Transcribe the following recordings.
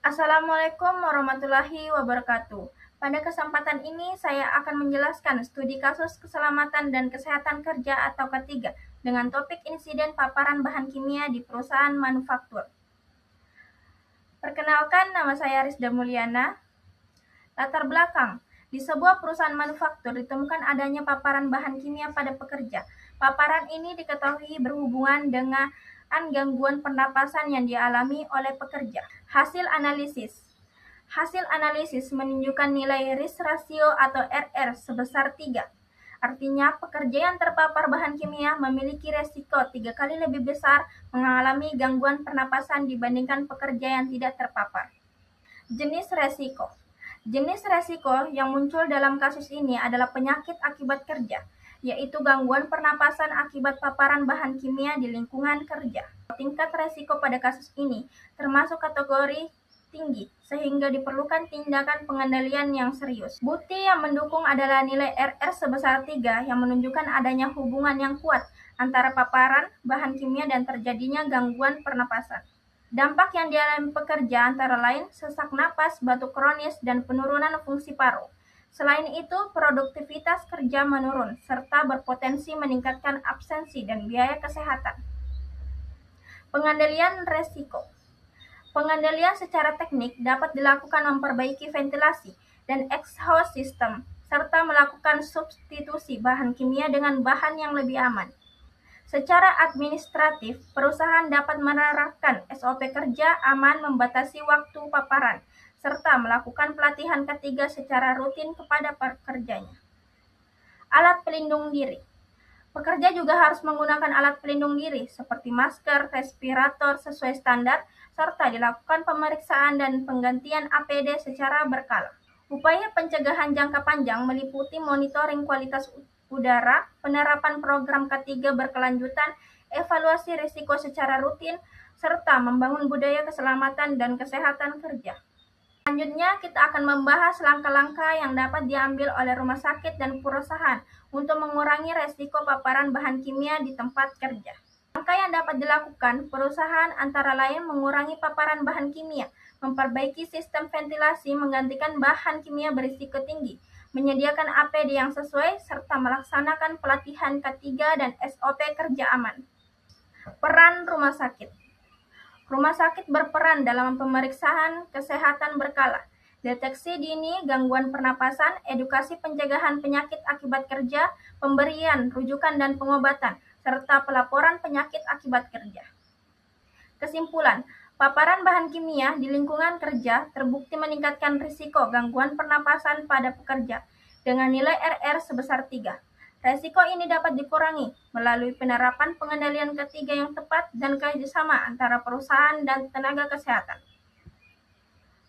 Assalamualaikum warahmatullahi wabarakatuh. Pada kesempatan ini saya akan menjelaskan studi kasus keselamatan dan kesehatan kerja atau K3 dengan topik insiden paparan bahan kimia di perusahaan manufaktur. Perkenalkan, nama saya Rizda Mulyana. Latar belakang, di sebuah perusahaan manufaktur ditemukan adanya paparan bahan kimia pada pekerja. Paparan ini diketahui berhubungan dengan gangguan pernapasan yang dialami oleh pekerja. Hasil analisis menunjukkan nilai risk ratio atau RR sebesar 3. Artinya, pekerja yang terpapar bahan kimia memiliki resiko 3 kali lebih besar mengalami gangguan pernapasan dibandingkan pekerja yang tidak terpapar. Jenis resiko yang muncul dalam kasus ini adalah penyakit akibat kerja, yaitu gangguan pernapasan akibat paparan bahan kimia di lingkungan kerja. Tingkat resiko pada kasus ini termasuk kategori tinggi, sehingga diperlukan tindakan pengendalian yang serius. Bukti yang mendukung adalah nilai RR sebesar 3 yang menunjukkan adanya hubungan yang kuat antara paparan bahan kimia dan terjadinya gangguan pernapasan. Dampak yang dialami pekerja antara lain sesak napas, batuk kronis, dan penurunan fungsi paru. Selain itu, produktivitas kerja menurun, serta berpotensi meningkatkan absensi dan biaya kesehatan. Pengendalian resiko. Pengendalian secara teknik dapat dilakukan memperbaiki ventilasi dan exhaust system, serta melakukan substitusi bahan kimia dengan bahan yang lebih aman. Secara administratif, perusahaan dapat menerapkan SOP kerja aman, membatasi waktu paparan, serta melakukan pelatihan ketiga secara rutin kepada pekerjanya. Alat pelindung diri. Pekerja juga harus menggunakan alat pelindung diri seperti masker, respirator sesuai standar, serta dilakukan pemeriksaan dan penggantian APD secara berkala. Upaya pencegahan jangka panjang meliputi monitoring kualitas udara, penerapan program K3 berkelanjutan, evaluasi risiko secara rutin, serta membangun budaya keselamatan dan kesehatan kerja. Selanjutnya, kita akan membahas langkah-langkah yang dapat diambil oleh rumah sakit dan perusahaan untuk mengurangi resiko paparan bahan kimia di tempat kerja. Langkah yang dapat dilakukan perusahaan antara lain mengurangi paparan bahan kimia, memperbaiki sistem ventilasi, menggantikan bahan kimia berisiko tinggi, menyediakan APD yang sesuai, serta melaksanakan pelatihan K3 dan SOP kerja aman. Peran rumah sakit. Rumah sakit berperan dalam pemeriksaan kesehatan berkala, deteksi dini gangguan pernapasan, edukasi pencegahan penyakit akibat kerja, pemberian rujukan dan pengobatan, serta pelaporan penyakit akibat kerja. Kesimpulan, paparan bahan kimia di lingkungan kerja terbukti meningkatkan risiko gangguan pernapasan pada pekerja dengan nilai RR sebesar 3. Resiko ini dapat dikurangi melalui penerapan pengendalian ketiga yang tepat dan kerjasama antara perusahaan dan tenaga kesehatan.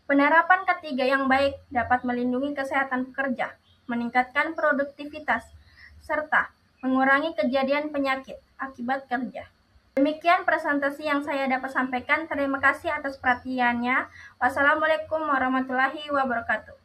Penerapan ketiga yang baik dapat melindungi kesehatan pekerja, meningkatkan produktivitas, serta mengurangi kejadian penyakit akibat kerja. Demikian presentasi yang saya dapat sampaikan. Terima kasih atas perhatiannya. Wassalamualaikum warahmatullahi wabarakatuh.